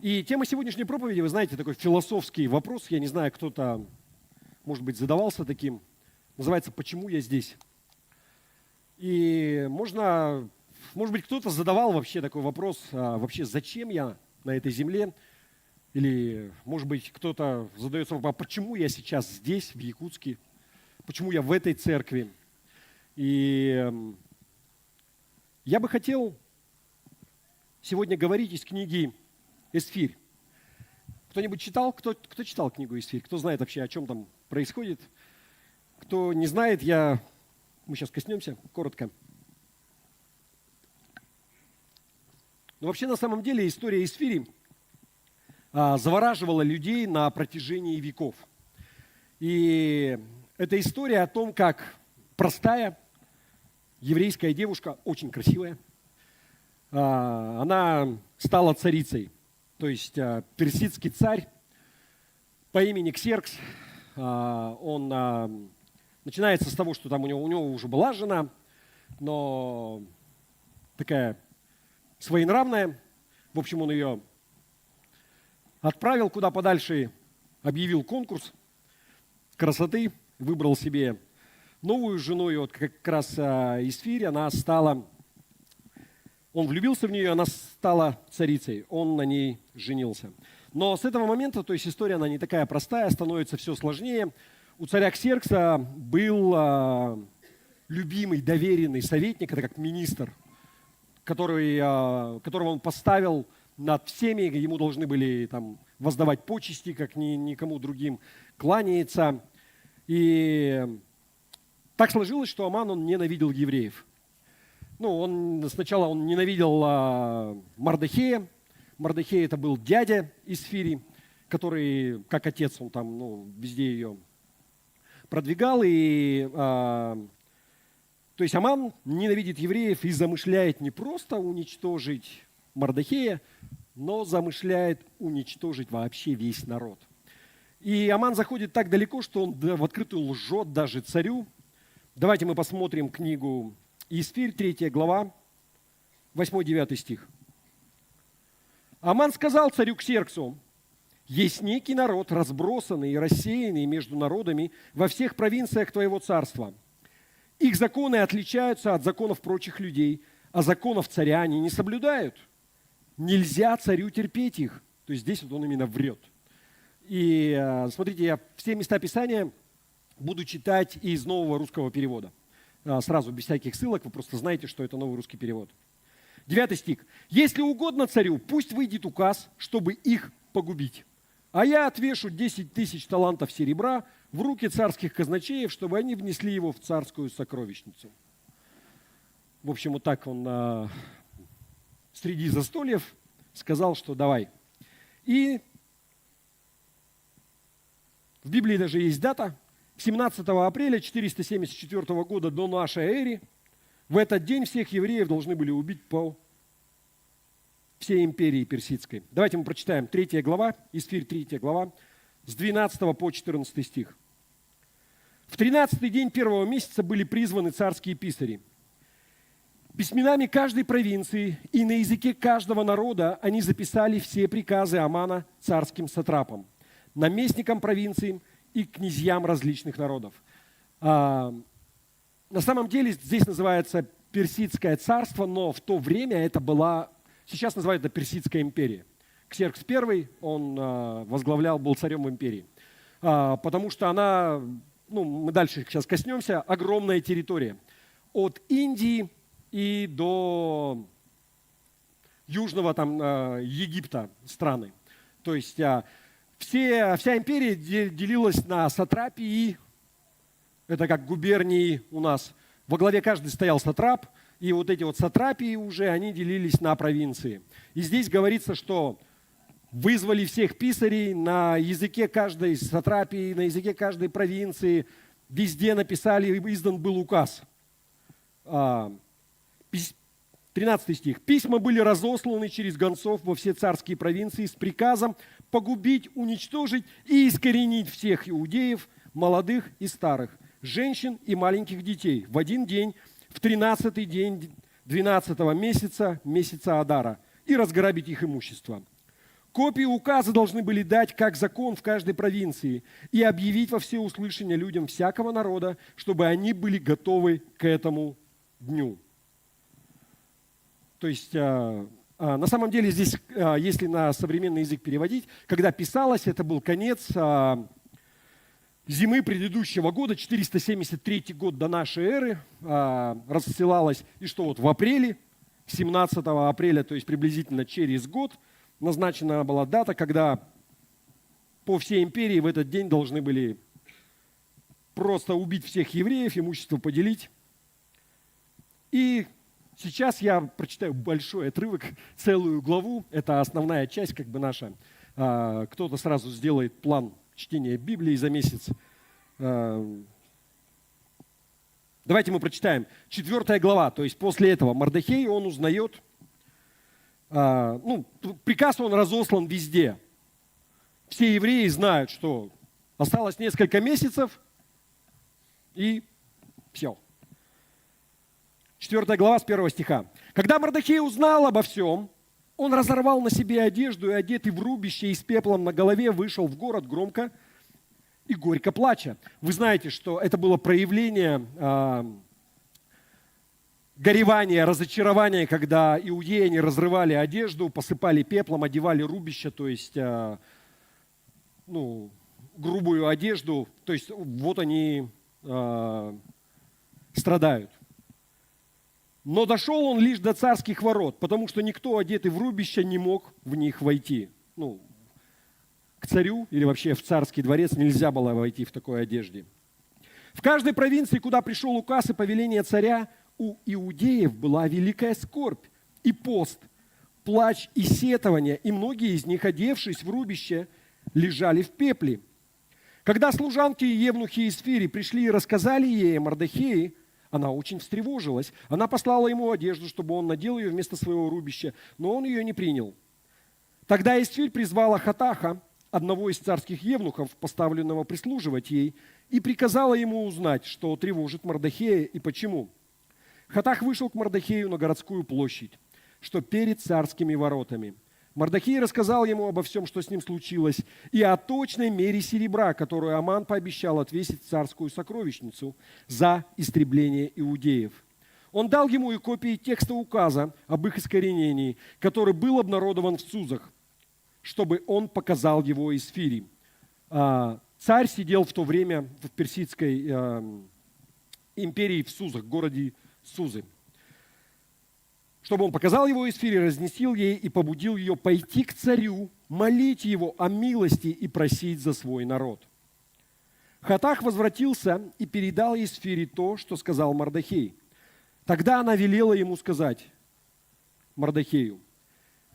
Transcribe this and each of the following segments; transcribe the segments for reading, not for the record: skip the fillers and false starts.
И тема сегодняшней проповеди, вы знаете, такой философский вопрос. Я не знаю, кто-то, может быть, задавался таким. Называется «Почему я здесь?». И может быть, кто-то задавал вообще такой вопрос, вообще зачем я на этой земле? Или, может быть, кто-то задается вопросом, почему я сейчас здесь, в Якутске? Почему я в этой церкви? И я бы хотел сегодня говорить из книги «Эсфирь». Кто-нибудь читал? Кто читал книгу «Эсфирь»? Кто знает вообще, о чем там происходит? Кто не знает, мы сейчас коснемся коротко. Но вообще, на самом деле, история Эсфири завораживала людей на протяжении веков. И это история о том, как простая еврейская девушка, очень красивая, она стала царицей. То есть персидский царь по имени Ксеркс, он начинается с того, что там у него уже была жена, но такая своенравная. В общем, он ее отправил куда подальше, объявил конкурс красоты, выбрал себе новую жену, и вот как раз Эсфирь, он влюбился в нее, она стала царицей, он на ней женился. Но с этого момента, то есть история, она не такая простая, становится все сложнее. У царя Ксеркса был любимый, доверенный советник, это как министр, которого он поставил над всеми, ему должны были там воздавать почести, как никому другим кланяется. И так сложилось, что Аман, он ненавидел евреев. Сначала он ненавидел Мардохея. Мардохей это был дядя Эсфири, который, как отец, он там везде ее продвигал. То есть Аман ненавидит евреев и замышляет не просто уничтожить Мардохея, но замышляет уничтожить вообще весь народ. И Аман заходит так далеко, что он в открытую лжет даже царю. Давайте мы посмотрим книгу Эсфирь, 3 глава, 8-9 стих. Аман сказал царю Ксерксу: «Есть некий народ, разбросанный и рассеянный между народами во всех провинциях твоего царства. Их законы отличаются от законов прочих людей, а законов царя они не соблюдают. Нельзя царю терпеть их». То есть здесь вот он именно врет. И смотрите, я все места Писания буду читать из нового русского перевода. Сразу, без всяких ссылок, вы просто знаете, что это новый русский перевод. 9 стих. «Если угодно царю, пусть выйдет указ, чтобы их погубить. А я отвешу 10 000 талантов серебра в руки царских казначеев, чтобы они внесли его в царскую сокровищницу». В общем, вот так он среди застольев сказал, что давай. И в Библии даже есть дата. 17 апреля 474 года до нашей эры в этот день всех евреев должны были убить по всей империи персидской. Давайте мы прочитаем 3 глава, Эсфирь 3 глава, с 12 по 14 стих. «В 13-й день первого месяца были призваны царские писари. Письменами каждой провинции и на языке каждого народа они записали все приказы Амана царским сатрапам, наместникам провинций и князьям различных народов». На самом деле здесь называется Персидское царство, но в то время это была, сейчас называют это Персидская империя. Ксеркс I, он был царем в империи, потому что она, мы дальше сейчас коснемся, огромная территория. От Индии и до южного Египта страны. То есть вся империя делилась на сатрапии, это как губернии у нас. Во главе каждый стоял сатрап, и вот эти вот сатрапии уже, они делились на провинции. И здесь говорится, что вызвали всех писарей на языке каждой сатрапии, на языке каждой провинции, везде написали, издан был указ. 13 стих. «Письма были разосланы через гонцов во все царские провинции с приказом погубить, уничтожить и искоренить всех иудеев, молодых и старых, женщин и маленьких детей в один день, в 13-й день 12-го месяца, месяца Адара, и разграбить их имущество. Копии указа должны были дать как закон в каждой провинции и объявить во всеуслышание людям всякого народа, чтобы они были готовы к этому дню. То есть, на самом деле здесь, если на современный язык переводить, когда писалось, это был конец зимы предыдущего года, 473 год до нашей эры, рассылалось, и что вот в апреле, 17 апреля, то есть приблизительно через год, назначена была дата, когда по всей империи в этот день должны были просто убить всех евреев, имущество поделить. И сейчас я прочитаю большой отрывок, целую главу. Это основная часть, как бы наша. Кто-то сразу сделает план чтения Библии за месяц. Давайте мы прочитаем. 4 глава, то есть после этого Мордехей, он узнает, приказ он разослан везде. Все евреи знают, что осталось несколько месяцев, и все. 4 глава с 1 стиха. «Когда Мордехей узнал обо всем, он разорвал на себе одежду и, одетый в рубище и с пеплом на голове, вышел в город громко и горько плача». Вы знаете, что это было проявление горевания, разочарования, когда иудеи они разрывали одежду, посыпали пеплом, одевали рубище, то есть грубую одежду. То есть вот они страдают. Но дошел он лишь до царских ворот, потому что никто, одетый в рубище, не мог в них войти. К царю или вообще в царский дворец нельзя было войти в такой одежде. В каждой провинции, куда пришел указ и повеление царя, у иудеев была великая скорбь и пост, плач и сетование, и многие из них, одевшись в рубище, лежали в пепле. Когда служанки и евнухи из Фири пришли и рассказали ей о Мордехее, она очень встревожилась. Она послала ему одежду, чтобы он надел ее вместо своего рубища, но он ее не принял. Тогда Эстфирь призвала Хатаха, одного из царских евнухов, поставленного прислуживать ей, и приказала ему узнать, что тревожит Мордехея и почему. Хатах вышел к Мордехею на городскую площадь, что перед царскими воротами. Мордехей рассказал ему обо всем, что с ним случилось, и о точной мере серебра, которую Аман пообещал отвесить в царскую сокровищницу за истребление иудеев. Он дал ему и копии текста указа об их искоренении, который был обнародован в Сузах, чтобы он показал его Эсфири. Царь сидел в то время в Персидской империи в Сузах, городе Сузы. Чтобы он показал его Эсфире, разнесил ей и побудил ее пойти к царю, молить его о милости и просить за свой народ. Хатах возвратился и передал Эсфире то, что сказал Мордехей. Тогда она велела ему сказать Мордехею: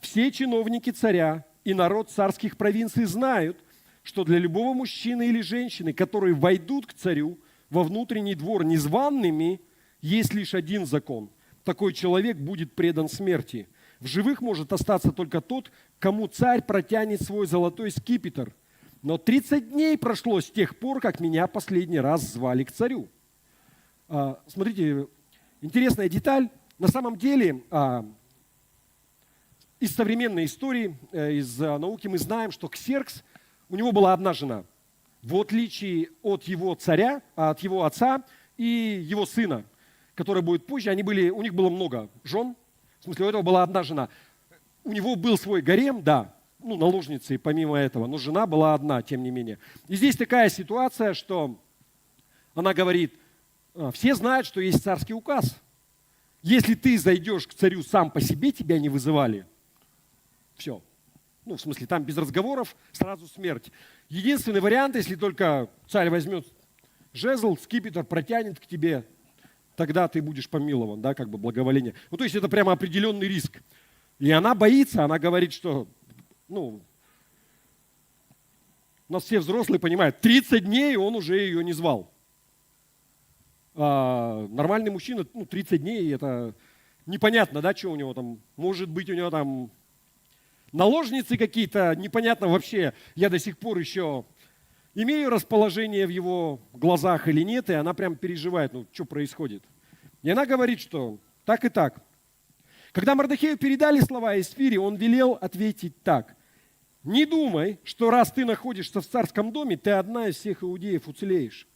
«Все чиновники царя и народ царских провинций знают, что для любого мужчины или женщины, которые войдут к царю во внутренний двор незваными, есть лишь один закон. Такой человек будет предан смерти. В живых может остаться только тот, кому царь протянет свой золотой скипетр. Но 30 дней прошло с тех пор, как меня последний раз звали к царю». Смотрите, интересная деталь. На самом деле, из современной истории, из науки мы знаем, что Ксеркс, у него была одна жена. В отличие от его царя, от его отца и его сына, который будет позже, у них было много жен. В смысле, у этого была одна жена. У него был свой гарем, да, наложницы помимо этого, но жена была одна, тем не менее. И здесь такая ситуация, что она говорит: все знают, что есть царский указ. Если ты зайдешь к царю сам по себе, тебя не вызывали. Все. В смысле, там без разговоров сразу смерть. Единственный вариант, если только царь возьмет жезл, скипетр, протянет к тебе, тогда ты будешь помилован, да, как бы благоволение. То есть это прямо определенный риск. И она боится, она говорит, что, у нас все взрослые понимают, 30 дней он уже ее не звал. Нормальный мужчина, 30 дней, это непонятно, да, что у него там, может быть, у него там наложницы какие-то, непонятно вообще, я до сих пор еще имею расположение в его глазах или нет, и она прям переживает, что происходит. И она говорит, что так и так. Когда Мордехею передали слова Эсфире, он велел ответить так: Не думай, что раз ты находишься в царском доме, ты одна из всех иудеев уцелеешь.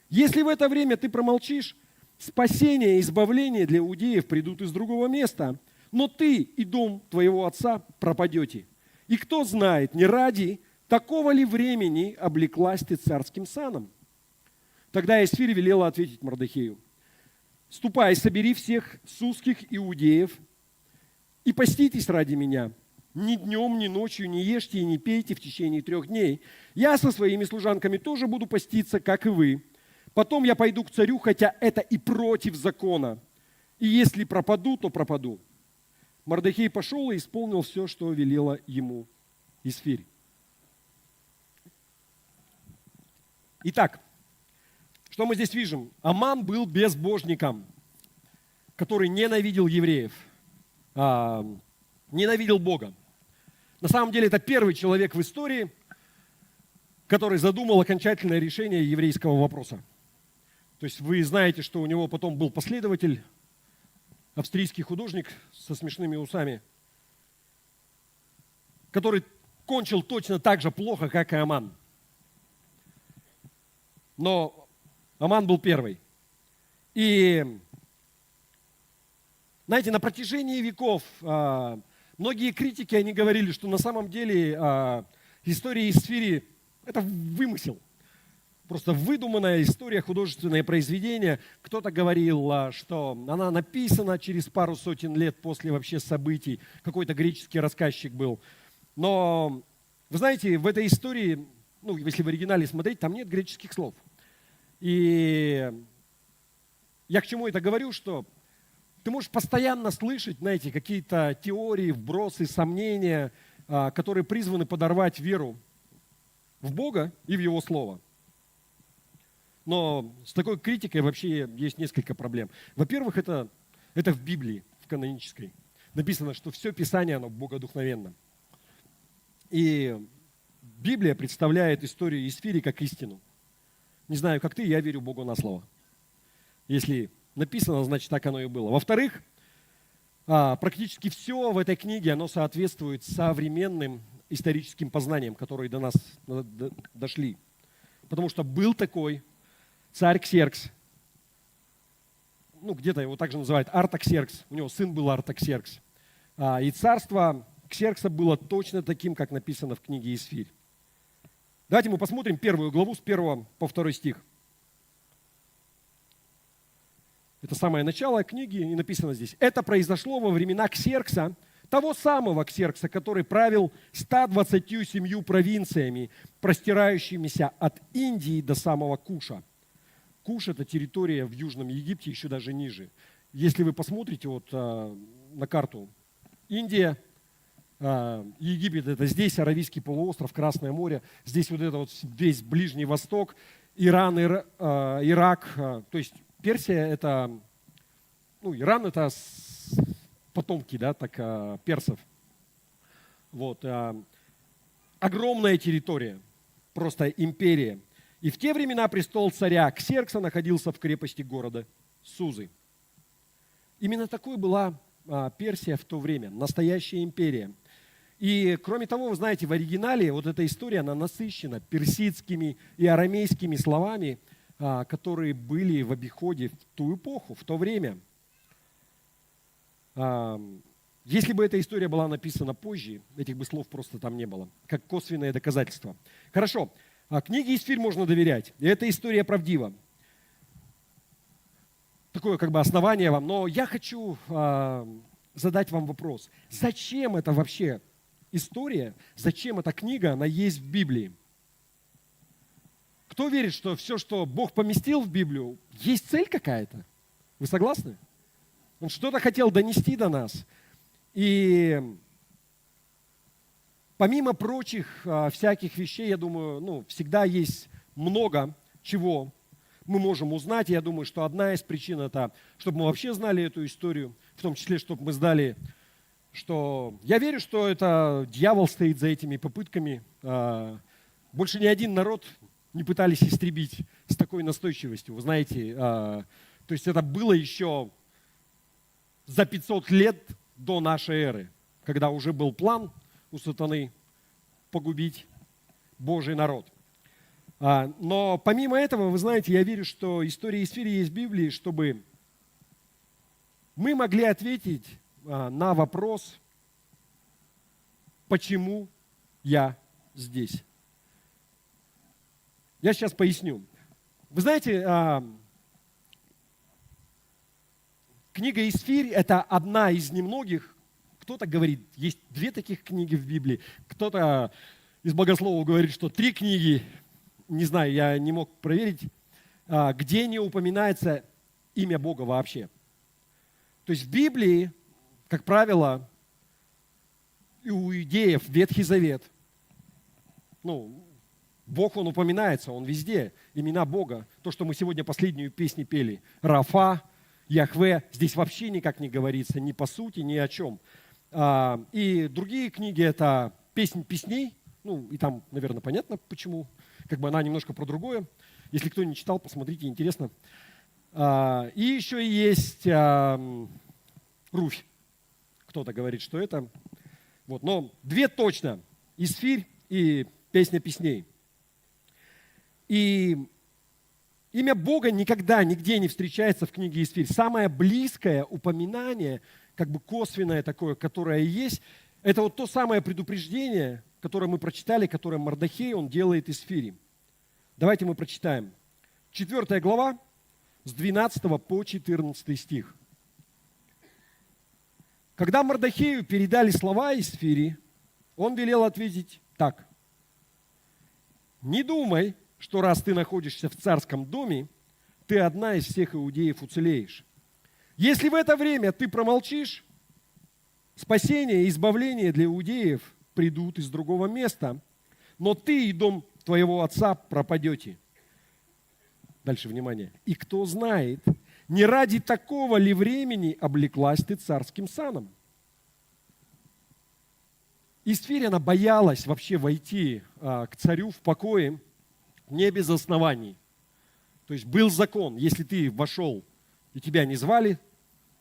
Если в это время ты промолчишь, спасение и избавление для иудеев придут из другого места, но ты и дом твоего отца пропадете. И кто знает, не ради такого ли времени облеклась ты царским саном? Тогда Эсфирь велела ответить Мордехею: ступай, собери всех сусских иудеев и поститесь ради меня. Ни днем, ни ночью не ешьте и не пейте в течение 3 дней. Я со своими служанками тоже буду поститься, как и вы. Потом я пойду к царю, хотя это и против закона. И если пропаду, то пропаду. Мордехей пошел и исполнил все, что велела ему Эсфирь. Итак, что мы здесь видим? Аман был безбожником, который ненавидел евреев, ненавидел Бога. На самом деле это первый человек в истории, который задумал окончательное решение еврейского вопроса. То есть вы знаете, что у него потом был последователь, австрийский художник со смешными усами, который кончил точно так же плохо, как и Аман. Но Аман был первый. И, знаете, на протяжении веков многие критики, они говорили, что на самом деле история Эсфири – это вымысел. Просто выдуманная история, художественное произведение. Кто-то говорил, что она написана через пару сотен лет после вообще событий. Какой-то греческий рассказчик был. Но, вы знаете, в этой истории, если в оригинале смотреть, там нет греческих слов. И я к чему это говорю, что ты можешь постоянно слышать, знаете, какие-то теории, вбросы, сомнения, которые призваны подорвать веру в Бога и в Его Слово. Но с такой критикой вообще есть несколько проблем. Во-первых, это в Библии, в канонической. Написано, что все Писание, оно богодухновенно. И Библия представляет историю Эсфири как истину. Не знаю, как ты, я верю Богу на слово. Если написано, значит, так оно и было. Во-вторых, практически все в этой книге, оно соответствует современным историческим познаниям, которые до нас дошли. Потому что был такой царь Ксеркс, где-то его также называют Артаксеркс, у него сын был Артаксеркс. И царство Ксеркса было точно таким, как написано в книге Эсфирь. Давайте мы посмотрим 1 главу с 1 по 2 стих. Это самое начало книги, и написано здесь. Это произошло во времена Ксеркса, того самого Ксеркса, который правил 127 провинциями, простирающимися от Индии до самого Куша. Куш – это территория в Южном Египте, еще даже ниже. Если вы посмотрите на карту, Индия, Египет – это здесь, Аравийский полуостров, Красное море, здесь весь Ближний Восток, Иран, Ирак, то есть Персия – это, Иран – это потомки, персов. Огромная территория, просто империя. И в те времена престол царя Ксеркса находился в крепости города Сузы. Именно такой была Персия в то время, настоящая империя. И кроме того, вы знаете, в оригинале эта история, она насыщена персидскими и арамейскими словами, которые были в обиходе в ту эпоху, в то время. Если бы эта история была написана позже, этих бы слов просто там не было, как косвенное доказательство. Хорошо, книге Эсфирь можно доверять, и эта история правдива. Такое основание вам, но я хочу задать вам вопрос. Зачем это вообще история, зачем эта книга, она есть в Библии? Кто верит, что все, что Бог поместил в Библию, есть цель какая-то? Вы согласны? Он что-то хотел донести до нас. И помимо прочих всяких вещей, я думаю, всегда есть много чего мы можем узнать. Я думаю, что одна из причин это, чтобы мы вообще знали эту историю, в том числе, чтобы мы знали, что я верю, что это дьявол стоит за этими попытками. Больше ни один народ не пытались истребить с такой настойчивостью. Вы знаете, то есть это было еще за 500 лет до нашей эры, когда уже был план у сатаны погубить Божий народ. Но помимо этого, вы знаете, я верю, что история Исфири есть в Библии, чтобы мы могли ответить на вопрос, почему я здесь. Я сейчас поясню. Вы знаете, книга Исфирь – это одна из немногих. Кто-то говорит, есть 2 таких книги в Библии. Кто-то из богословов говорит, что 3 книги. Не знаю, я не мог проверить, где не упоминается имя Бога вообще. То есть в Библии, как правило, и у иудеев Ветхий Завет, Бог, Он упоминается, Он везде, имена Бога. То, что мы сегодня последнюю песню пели, Рафа, Яхве, здесь вообще никак не говорится, ни по сути, ни о чем. И другие книги – это «Песнь песней», и там, наверное, понятно, почему. Она немножко про другое. Если кто не читал, посмотрите, интересно. И еще есть Руфь. Кто-то говорит, что это. Но 2 точно. Исфирь и Песня песней. И имя Бога никогда, нигде не встречается в книге Исфирь. Самое близкое упоминание, косвенное такое, которое есть, это то самое предупреждение, которое мы прочитали, которое Мардохей, он делает Исфири. Давайте мы прочитаем. 4 глава, с 12 по 14 стих. Когда Мардохею передали слова Исфири, он велел ответить так. «Не думай, что раз ты находишься в царском доме, ты одна из всех иудеев уцелеешь. Если в это время ты промолчишь, спасение и избавление для иудеев придут из другого места, но ты и дом твоего отца пропадете». Дальше, внимание. «И кто знает, не ради такого ли времени облеклась ты царским саном?» Исфирь, она боялась вообще войти к царю в покое не без оснований. То есть был закон, если ты вошел и тебя не звали,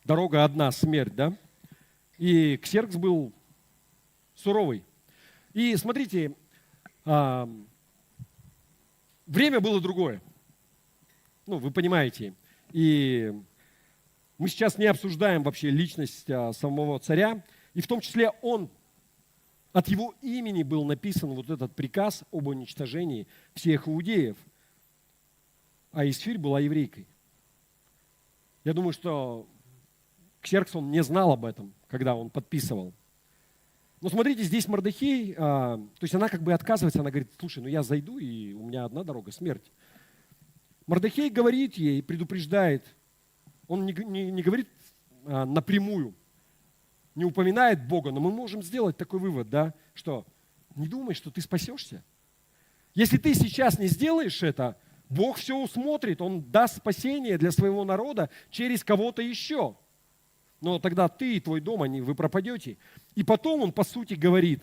дорога одна, смерть, да? И Ксеркс был суровый. И смотрите, время было другое. Вы понимаете. И мы сейчас не обсуждаем вообще личность самого царя. И в том числе от его имени был написан вот этот приказ об уничтожении всех иудеев. А Исфирь была еврейкой. Я думаю, что Ксеркс, он не знал об этом, когда он подписывал. Но смотрите, здесь Мардохей, то есть она отказывается, она говорит, слушай, я зайду, и у меня одна дорога, смерть. Мардохей говорит ей, предупреждает, он не говорит напрямую, не упоминает Бога, но мы можем сделать такой вывод, да, что не думай, что ты спасешься. Если ты сейчас не сделаешь это, Бог все усмотрит, Он даст спасение для своего народа через кого-то еще. Но тогда ты и твой дом, вы пропадете. И потом он, по сути, говорит,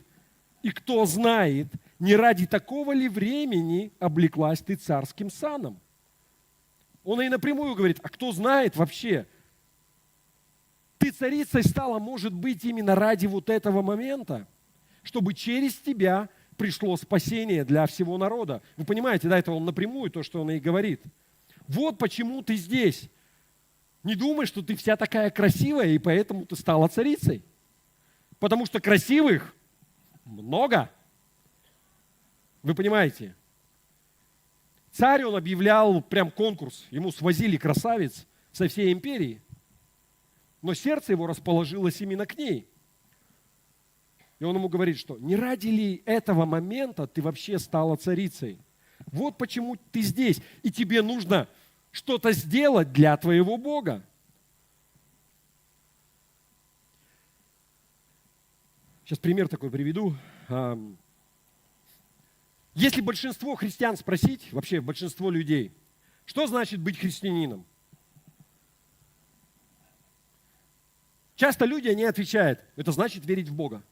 и кто знает, не ради такого ли времени облеклась ты царским саном. Он и напрямую говорит, а кто знает вообще, ты царицей стала, может быть, именно ради вот этого момента, чтобы через тебя пришло спасение для всего народа. Вы понимаете, да, это он напрямую, то, что он и говорит. Вот почему ты здесь. Не думай, что ты вся такая красивая, и поэтому ты стала царицей. Потому что красивых много. Вы понимаете? Царь, он объявлял прям конкурс. Ему свозили красавиц со всей империи. Но сердце его расположилось именно к ней. И он ему говорит, что не ради ли этого момента ты вообще стала царицей? Вот почему ты здесь. И тебе нужно что-то сделать для твоего Бога. Сейчас пример такой приведу. Если большинство христиан спросить, вообще большинство людей, что значит быть христианином? Часто люди, они отвечают, это значит верить в Бога.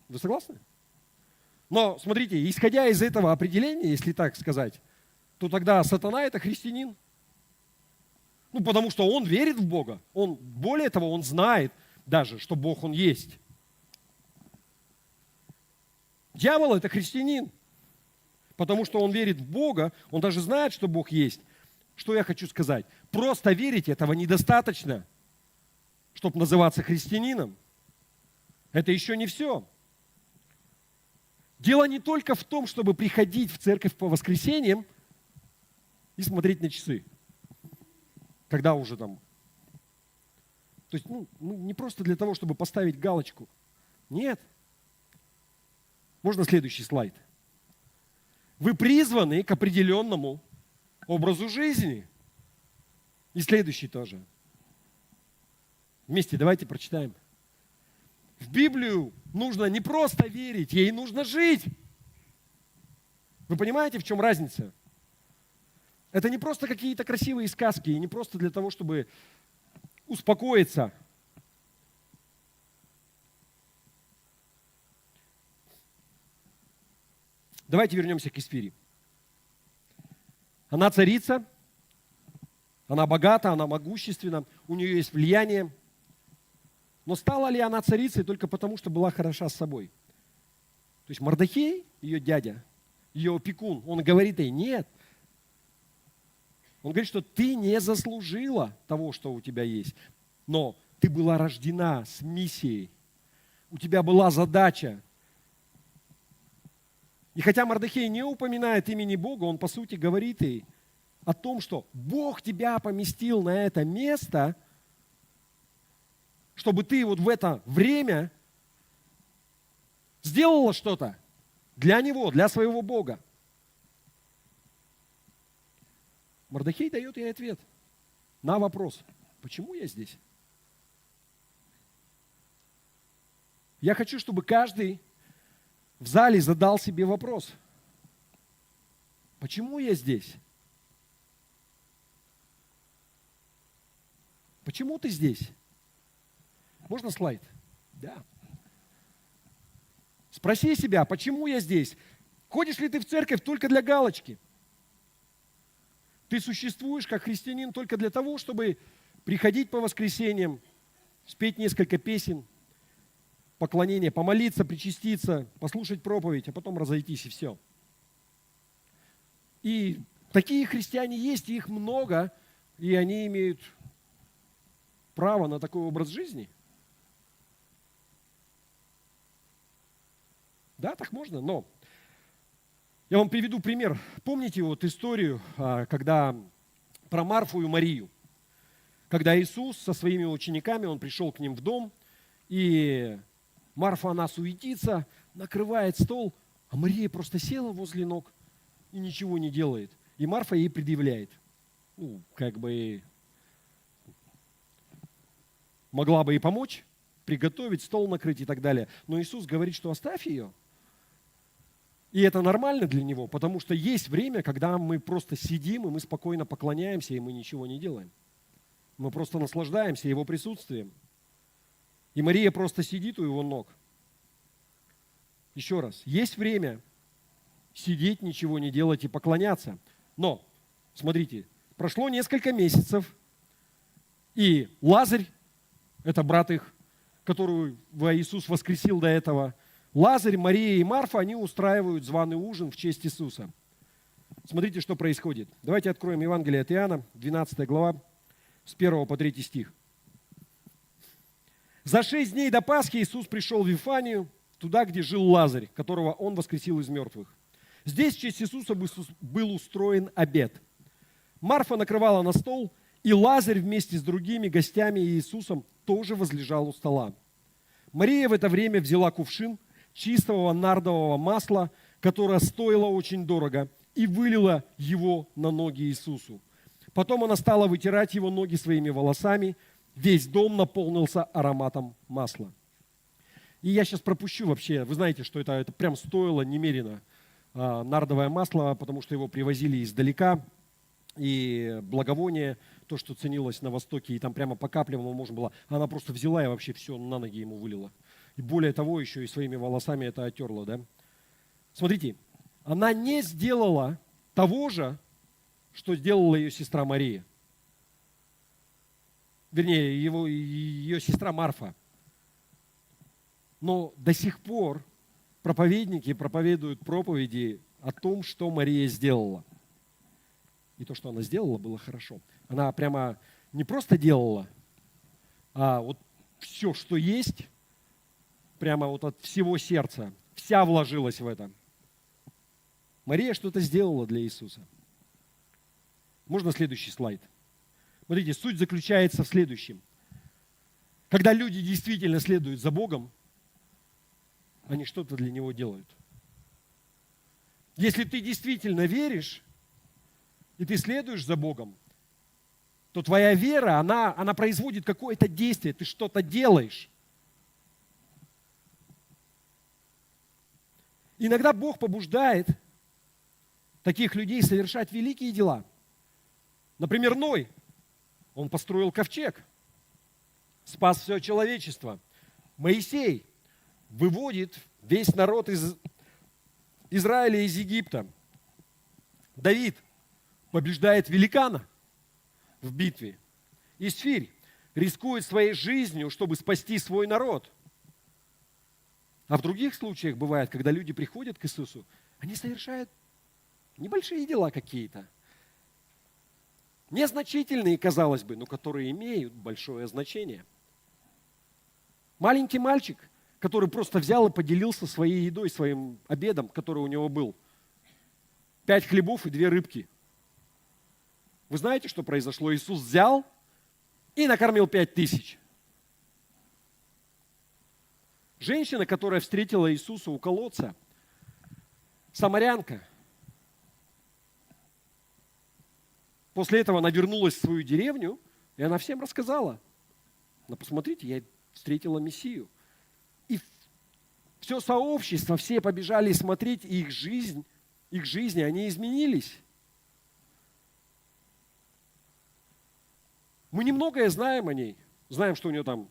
Вы согласны? Но смотрите, исходя из этого определения, если так сказать, то тогда сатана – это христианин. Потому что он верит в Бога. Более того, он знает даже, что Бог, Он есть. Дьявол – это христианин, потому что он верит в Бога, он даже знает, что Бог есть. Что я хочу сказать? Просто верить этого недостаточно, чтобы называться христианином. Это еще не все. Дело не только в том, чтобы приходить в церковь по воскресеньям и смотреть на часы. Когда уже там. То есть, не просто для того, чтобы поставить галочку. Нет. Можно следующий слайд. Вы призваны к определенному образу жизни. И следующий тоже. Вместе давайте прочитаем. В Библию нужно не просто верить, ей нужно жить. Вы понимаете, в чем разница? Это не просто какие-то красивые сказки, и не просто для того, чтобы успокоиться. Давайте вернемся к Эсфире. Она царица, она богата, она могущественна, у нее есть влияние. Но стала ли она царицей только потому, что была хороша с собой? То есть Мордехей, ее дядя, ее опекун, он говорит ей: нет. Он говорит, что ты не заслужила того, что у тебя есть. Но ты была рождена с миссией. У тебя была задача. И хотя Мордехей не упоминает имени Бога, он по сути говорит ей о том, что Бог тебя поместил на это место, чтобы ты вот в это время сделала что-то для Него, для своего Бога. Мордехей дает ей ответ на вопрос: почему я здесь? Я хочу, чтобы каждый в зале задал себе вопрос: почему я здесь? Почему ты здесь? Можно слайд? Да. Спроси себя, почему я здесь? Ходишь ли ты в церковь только для галочки? Ты существуешь как христианин только для того, чтобы приходить по воскресеньям, спеть несколько песен, поклонение, помолиться, причаститься, послушать проповедь, а потом разойтись, и все. И такие христиане есть, и их много, и они имеют право на такой образ жизни. Да, так можно, но я вам приведу пример. Помните вот историю, когда про Марфу и Марию? Когда Иисус со своими учениками, он пришел к ним в дом, и Марфа, она суетится, накрывает стол, а Мария просто села возле ног и ничего не делает. И Марфа ей предъявляет. Могла бы и помочь, приготовить, стол накрыть и так далее. Но Иисус говорит, что оставь ее. И это нормально для него, потому что есть время, когда мы просто сидим, и мы спокойно поклоняемся, и мы ничего не делаем. Мы просто наслаждаемся его присутствием. И Мария просто сидит у его ног. Еще раз, есть время сидеть, ничего не делать и поклоняться. Но, смотрите, прошло несколько месяцев, и Лазарь, это брат их, которого Иисус воскресил до этого, Лазарь, Мария и Марфа, они устраивают званый ужин в честь Иисуса. Смотрите, что происходит. Давайте откроем Евангелие от Иоанна, 12 глава, с 1 по 3 стих. За 6 дней до Пасхи Иисус пришел в Вифанию, туда, где жил Лазарь, которого Он воскресил из мертвых. Здесь в честь Иисуса был устроен обед. Марфа накрывала на стол, и Лазарь вместе с другими гостями и Иисусом тоже возлежал у стола. Мария в это время взяла кувшин чистого нардового масла, которое стоило очень дорого, и вылила его на ноги Иисусу. Потом она стала вытирать его ноги своими волосами. Весь дом наполнился ароматом масла. И я сейчас пропущу вообще, вы знаете, что это прям стоило немерено, нардовое масло, потому что его привозили издалека, и благовоние, то, что ценилось на Востоке, и там прямо по каплям можно было, она просто взяла и вообще все на ноги ему вылила. И более того, еще и своими волосами это оттерла, да? Смотрите, она не сделала того же, что сделала ее сестра Мария. Вернее, ее сестра Марфа. Но до сих пор проповедники проповедуют проповеди о том, что Мария сделала. И то, что она сделала, было хорошо. Она прямо не просто делала, а вот все, что есть, прямо вот от всего сердца, вся вложилась в это. Мария что-то сделала для Иисуса. Можно следующий слайд? Смотрите, суть заключается в следующем. Когда люди действительно следуют за Богом, они что-то для Него делают. Если ты действительно веришь, и ты следуешь за Богом, то твоя вера, она производит какое-то действие, ты что-то делаешь. Иногда Бог побуждает таких людей совершать великие дела. Например, Ной, он построил ковчег, спас все человечество. Моисей выводит весь народ из Израиля из Египта. Давид побеждает великана в битве. Исфирь рискует своей жизнью, чтобы спасти свой народ. А в других случаях бывает, когда люди приходят к Иисусу, они совершают небольшие дела какие-то. Незначительные, казалось бы, но которые имеют большое значение. Маленький мальчик, который просто взял и поделился своей едой, своим обедом, который у него был. 5 хлебов и 2 рыбки. Вы знаете, что произошло? Иисус взял и накормил 5000. Женщина, которая встретила Иисуса у колодца, самарянка, после этого она вернулась в свою деревню, и она всем рассказала. Ну, посмотрите, я встретила Мессию. И все сообщество, все побежали смотреть, и их жизни, они изменились. Мы немногое знаем о ней. Знаем, что у нее там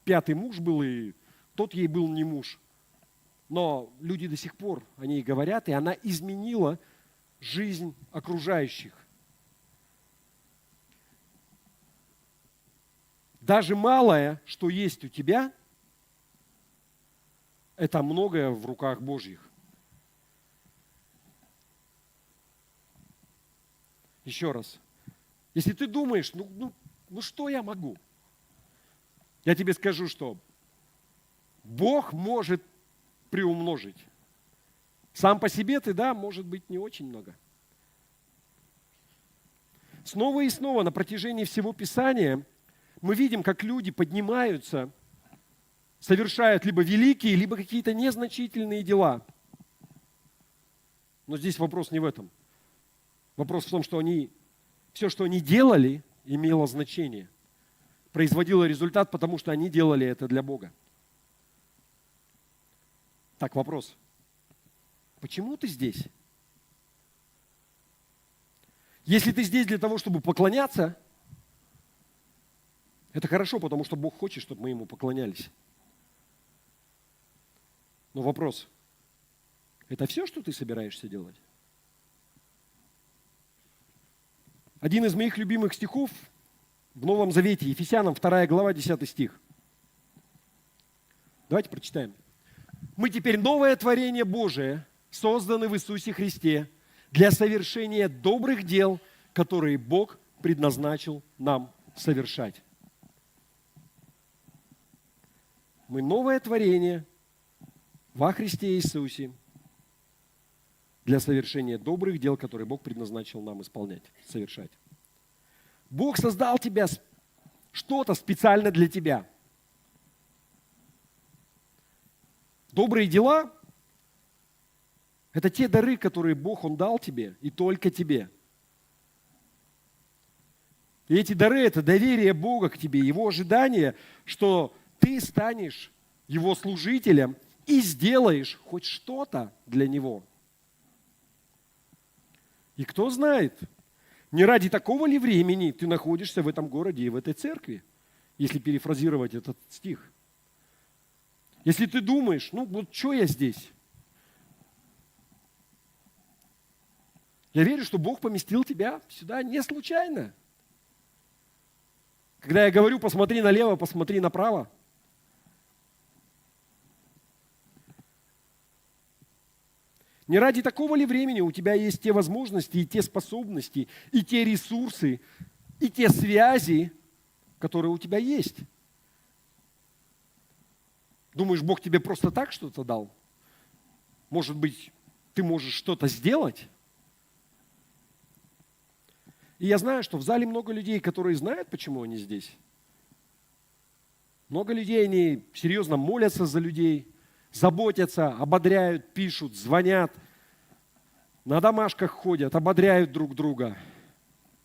5-й муж был, и тот ей был не муж. Но люди до сих пор о ней говорят, и она изменила жизнь окружающих. Даже малое, что есть у тебя, это многое в руках Божьих. Еще раз. Если ты думаешь, ну что я могу? Я тебе скажу, что Бог может приумножить. Сам по себе ты, да, может быть, не очень много. Снова и снова на протяжении всего Писания мы видим, как люди поднимаются, совершают либо великие, либо какие-то незначительные дела. Но здесь вопрос не в этом. Вопрос в том, что все, что они делали, имело значение. Производило результат, потому что они делали это для Бога. Так, вопрос. Почему ты здесь? Если ты здесь для того, чтобы поклоняться, это хорошо, потому что Бог хочет, чтобы мы Ему поклонялись. Но вопрос. Это все, что ты собираешься делать? Один из моих любимых стихов в Новом Завете, Ефесянам 2 глава, 10 стих. Давайте прочитаем. Мы теперь новое творение Божие, созданы в Иисусе Христе для совершения добрых дел, которые Бог предназначил нам совершать. Мы новое творение во Христе Иисусе для совершения добрых дел, которые Бог предназначил нам исполнять, совершать. Бог создал тебя, что-то специально для тебя. Добрые дела – это те дары, которые Бог, Он дал тебе, и только тебе. И эти дары – это доверие Бога к тебе, Его ожидание, что ты станешь Его служителем и сделаешь хоть что-то для Него. И кто знает, не ради такого ли времени ты находишься в этом городе и в этой церкви, если перефразировать этот стих. Если ты думаешь, вот что я здесь? Я верю, что Бог поместил тебя сюда не случайно. Когда я говорю, посмотри налево, посмотри направо, Не ради такого ли времени у тебя есть те возможности, и те способности, и те ресурсы, и те связи, которые у тебя есть? Думаешь, Бог тебе просто так что-то дал? Может быть, ты можешь что-то сделать? И я знаю, что в зале много людей, которые знают, почему они здесь. Много людей, они серьезно молятся за людей, заботятся, ободряют, пишут, звонят, на домашках ходят, ободряют друг друга.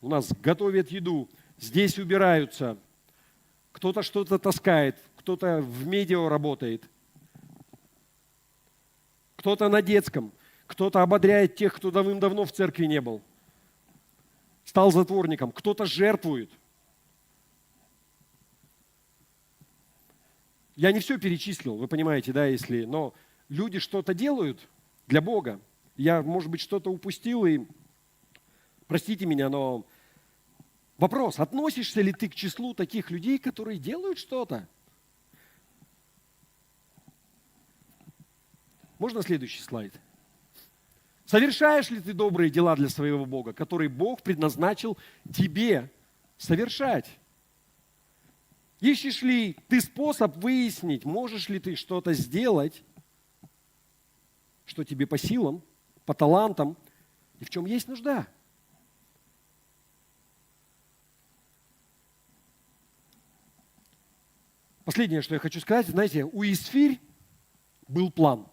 У нас готовят еду, здесь убираются. Кто-то что-то таскает, кто-то в медиа работает, кто-то на детском, кто-то ободряет тех, кто давным-давно в церкви не был, стал затворником, кто-то жертвует. Я не все перечислил, вы понимаете, да, если, но люди что-то делают для Бога. Я, может быть, что-то упустил, и простите меня, но вопрос, относишься ли ты к числу таких людей, которые делают что-то? Можно следующий слайд? Совершаешь ли ты добрые дела для своего Бога, которые Бог предназначил тебе совершать? Ищешь ли ты способ выяснить, можешь ли ты что-то сделать, что тебе по силам, по талантам и в чем есть нужда? Последнее, что я хочу сказать, знаете, у Исфирь был план.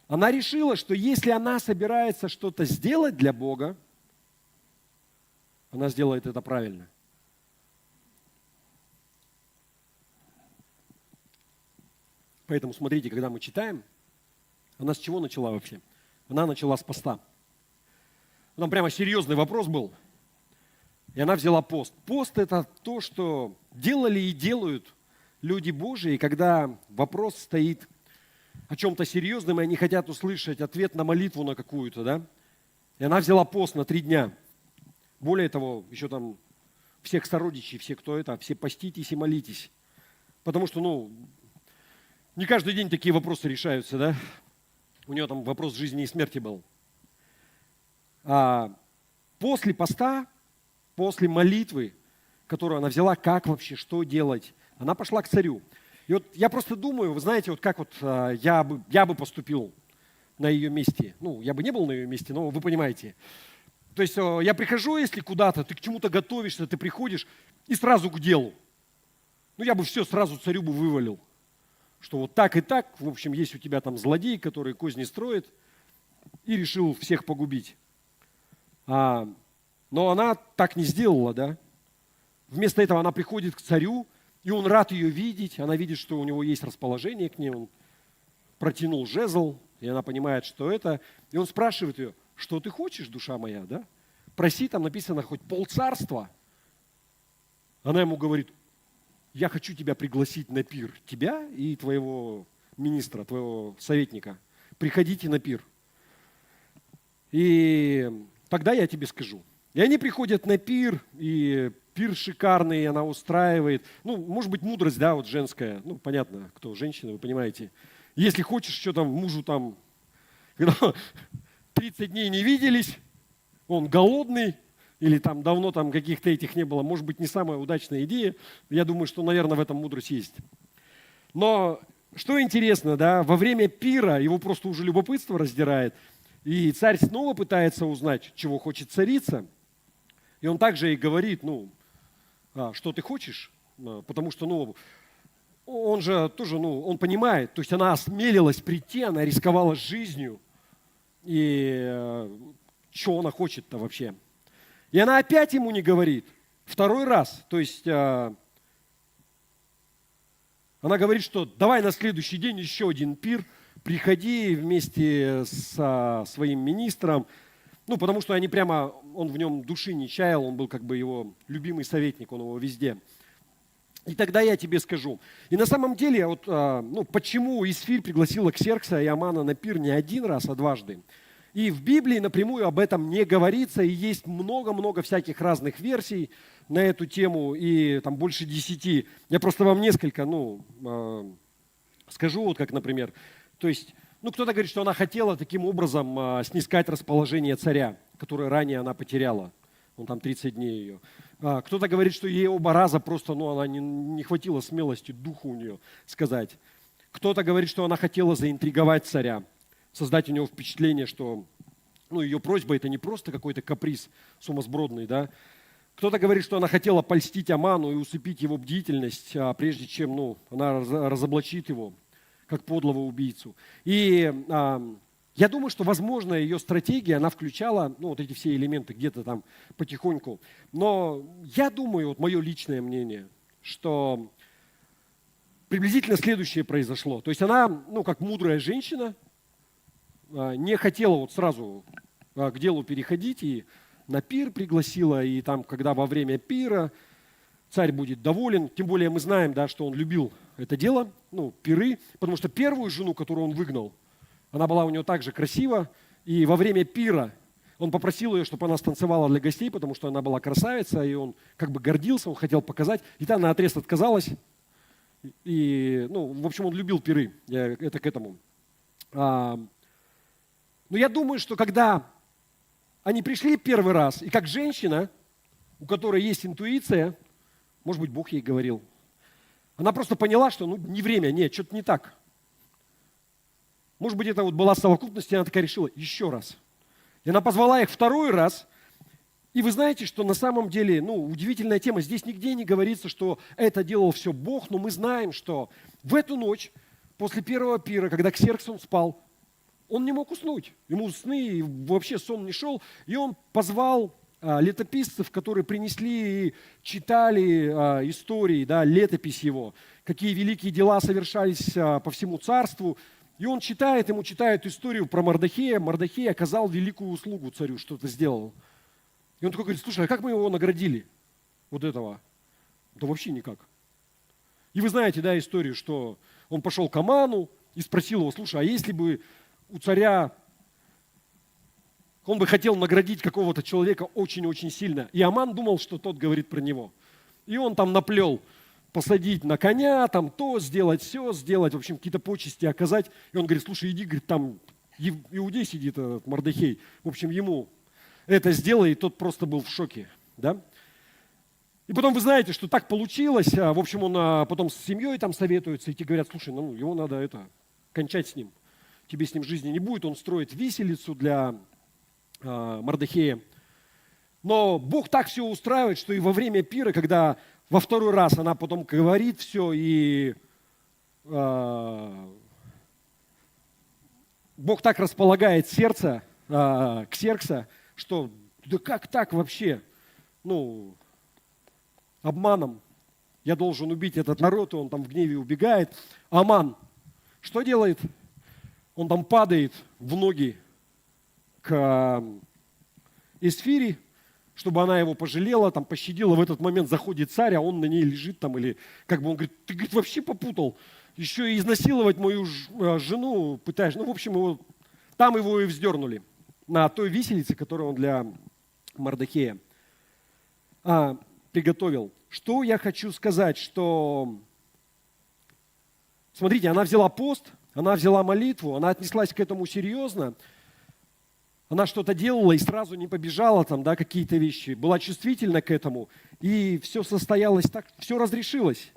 Она решила, что если она собирается что-то сделать для Бога, она сделает это правильно. Поэтому смотрите, когда мы читаем, она с чего начала вообще? Она начала с поста. Там прямо серьезный вопрос был. И она взяла пост. Пост – это то, что делали и делают люди Божии, когда вопрос стоит о чем-то серьезном, и они хотят услышать ответ на молитву на какую-то, да? И она взяла пост на 3 дня. Более того, еще там всех сородичей, все, кто это, все поститесь и молитесь. Потому что, не каждый день такие вопросы решаются, да? У нее там вопрос жизни и смерти был. А после поста, после молитвы, которую она взяла, как вообще, что делать, она пошла к царю. И вот я просто думаю, вы знаете, вот как вот я бы поступил на ее месте. Я бы не был на ее месте, но вы понимаете. То есть я прихожу, если куда-то, ты к чему-то готовишься, ты приходишь и сразу к делу. Я бы все сразу царю бы вывалил. Что вот так и так, в общем, есть у тебя там злодей, который козни строит, и решил всех погубить. Но она так не сделала, да? Вместо этого она приходит к царю, и он рад ее видеть, она видит, что у него есть расположение к ней, он протянул жезл, и она понимает, что это, и он спрашивает ее, что ты хочешь, душа моя, да? Проси, там написано, хоть полцарства. Она ему говорит, я хочу тебя пригласить на пир, тебя и твоего министра, твоего советника. Приходите на пир. И тогда я тебе скажу. И они приходят на пир, и пир шикарный, она устраивает. Может быть, мудрость, да, вот женская. Понятно, кто женщина, вы понимаете. Если хочешь, что там мужу там, когда 30 дней не виделись, он голодный, или там давно там каких-то этих не было, может быть, не самая удачная идея. Я думаю, что, наверное, в этом мудрость есть. Но что интересно, да, во время пира его просто уже любопытство раздирает, и царь снова пытается узнать, чего хочет царица. И он также и говорит, что ты хочешь, потому что, он же тоже, он понимает, то есть она осмелилась прийти, она рисковала жизнью, и что она хочет-то вообще? И она опять ему не говорит, второй раз, то есть она говорит, что давай на следующий день еще один пир, приходи вместе со своим министром, потому что он в нем души не чаял, он был как бы его любимый советник, он его везде. И тогда я тебе скажу. И на самом деле, почему Исфирь пригласила Ксеркса и Амана на пир не один раз, а дважды? И в Библии напрямую об этом не говорится, и есть много-много всяких разных версий на эту тему, и там больше 10. Я просто вам несколько, скажу, вот как, например, то есть Ну, кто-то говорит, что она хотела таким образом снискать расположение царя, которое ранее она потеряла. Он там 30 дней ее. Кто-то говорит, что ей оба раза просто, она не хватило смелости, духу у нее сказать. Кто-то говорит, что она хотела заинтриговать царя, создать у него впечатление, что ее просьба это не просто какой-то каприз сумасбродный, да. Кто-то говорит, что она хотела польстить Аману и усыпить его бдительность, прежде чем она разоблачит его как подлого убийцу. И я думаю, что, возможно, ее стратегия, она включала вот эти все элементы где-то там потихоньку. Но я думаю, вот мое личное мнение, что приблизительно следующее произошло. То есть она, как мудрая женщина, не хотела вот сразу к делу переходить и на пир пригласила, и там, когда во время пира царь будет доволен, тем более мы знаем, да, что он любил это дело, пиры, потому что первую жену, которую он выгнал, она была у него также красива, и во время пира он попросил ее, чтобы она станцевала для гостей, потому что она была красавица, и он как бы гордился, он хотел показать, и та наотрез отказалась, и, в общем, он любил пиры, это к этому. Но я думаю, что когда они пришли первый раз, и как женщина, у которой есть интуиция, может быть, Бог ей говорил, она просто поняла, что не время, нет, что-то не так. Может быть, это вот была совокупность, и она такая решила еще раз. И она позвала их второй раз. И вы знаете, что на самом деле, удивительная тема, здесь нигде не говорится, что это делал все Бог, но мы знаем, что в эту ночь, после первого пира, когда Ксеркс он спал, он не мог уснуть. Ему сны, вообще сон не шел. И он позвал летописцев, которые принесли и читали истории, да, летопись его, какие великие дела совершались по всему царству. И он ему читает историю про Мардохея. Мардохей оказал великую услугу царю, что-то сделал. И он такой говорит: слушай, а как мы его наградили, вот этого? Да вообще никак. И вы знаете, да, историю, что он пошел к Аману и спросил его: слушай, а если бы у царя, он бы хотел наградить какого-то человека очень-очень сильно. И Аман думал, что тот говорит про него. И он там наплел посадить на коня, там то сделать, все сделать, в общем, какие-то почести оказать. И он говорит: слушай, иди, говорит, там иудей сидит, этот Мардохей. В общем, ему это сделай, и тот просто был в шоке. Да? И потом вы знаете, что так получилось. В общем, он потом с семьей там советуется, и те говорят: слушай, его надо кончать с ним. Тебе с ним жизни не будет. Он строит виселицу для Мардохея. Но Бог так все устраивает, что и во время пира, когда во второй раз она потом говорит все, и Бог так располагает сердце Ксеркса, что да как так вообще, обманом я должен убить этот народ, и он там в гневе убегает. Аман что делает? Он там падает в ноги к Эсфире, чтобы она его пожалела, там пощадила. В этот момент заходит царь, а он на ней лежит там, или как бы он говорит: ты, говорит, вообще попутал, еще и изнасиловать мою жену пытаешь. В общем, там его и вздернули на той виселице, которую он для Мардохея приготовил. Что я хочу сказать, что, смотрите, она взяла пост, она взяла молитву, она отнеслась к этому серьезно, она что-то делала и сразу не побежала там, да, какие-то вещи, была чувствительна к этому, и все состоялось так, все разрешилось.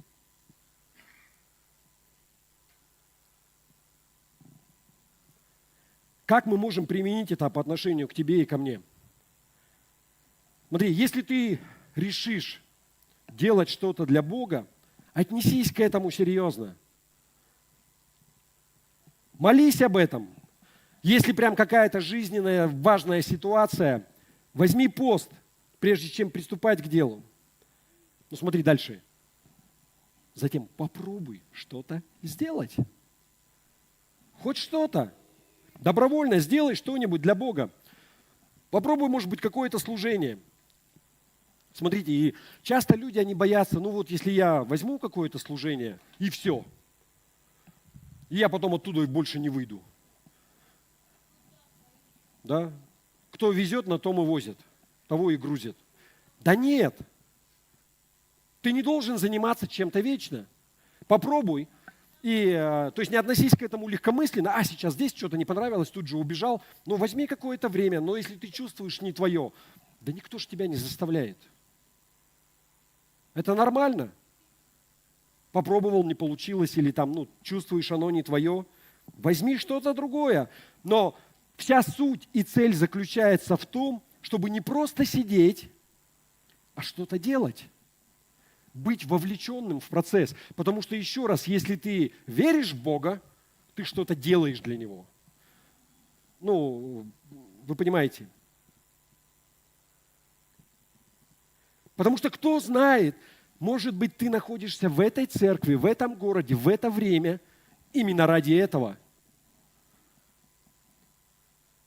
Как мы можем применить это по отношению к тебе и ко мне? Смотри, если ты решишь делать что-то для Бога, отнесись к этому серьезно. Молись об этом. Если прям какая-то жизненная важная ситуация, возьми пост, прежде чем приступать к делу. Смотри дальше. Затем попробуй что-то сделать. Хоть что-то. Добровольно сделай что-нибудь для Бога. Попробуй, может быть, какое-то служение. Смотрите, и часто люди, они боятся, если я возьму какое-то служение, и все. И я потом оттуда и больше не выйду. Да? Кто везет, на том и возит. Того и грузит. Да нет. Ты не должен заниматься чем-то вечно. Попробуй. То есть не относись к этому легкомысленно, сейчас здесь что-то не понравилось, тут же убежал. Ну, возьми какое-то время, но если ты чувствуешь не твое, да никто же тебя не заставляет. Это нормально. Попробовал, не получилось, или там, чувствуешь, оно не твое. Возьми что-то другое. Но вся суть и цель заключается в том, чтобы не просто сидеть, а что-то делать. Быть вовлеченным в процесс. Потому что, еще раз, если ты веришь в Бога, ты что-то делаешь для Него. Вы понимаете. Потому что кто знает, может быть, ты находишься в этой церкви, в этом городе, в это время, именно ради этого.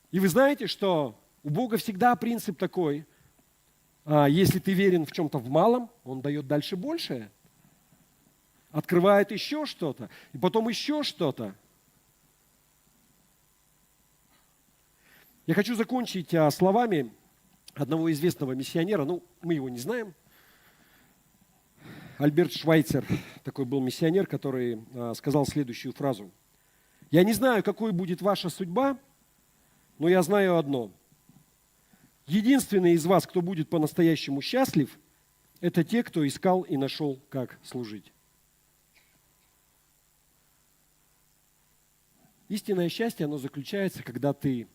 И вы знаете, что у Бога всегда принцип такой, если ты верен в чем-то в малом, Он дает дальше большее. Открывает еще что-то, и потом еще что-то. Я хочу закончить словами одного известного миссионера, мы его не знаем. Альберт Швайцер, такой был миссионер, который сказал следующую фразу. «Я не знаю, какой будет ваша судьба, но я знаю одно. Единственный из вас, кто будет по-настоящему счастлив, это те, кто искал и нашел, как служить». Истинное счастье, оно заключается, когда ты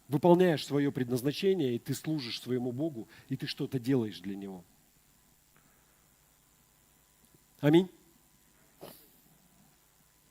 выполняешь свое предназначение, и ты служишь своему Богу, и ты что-то делаешь для Него. Аминь.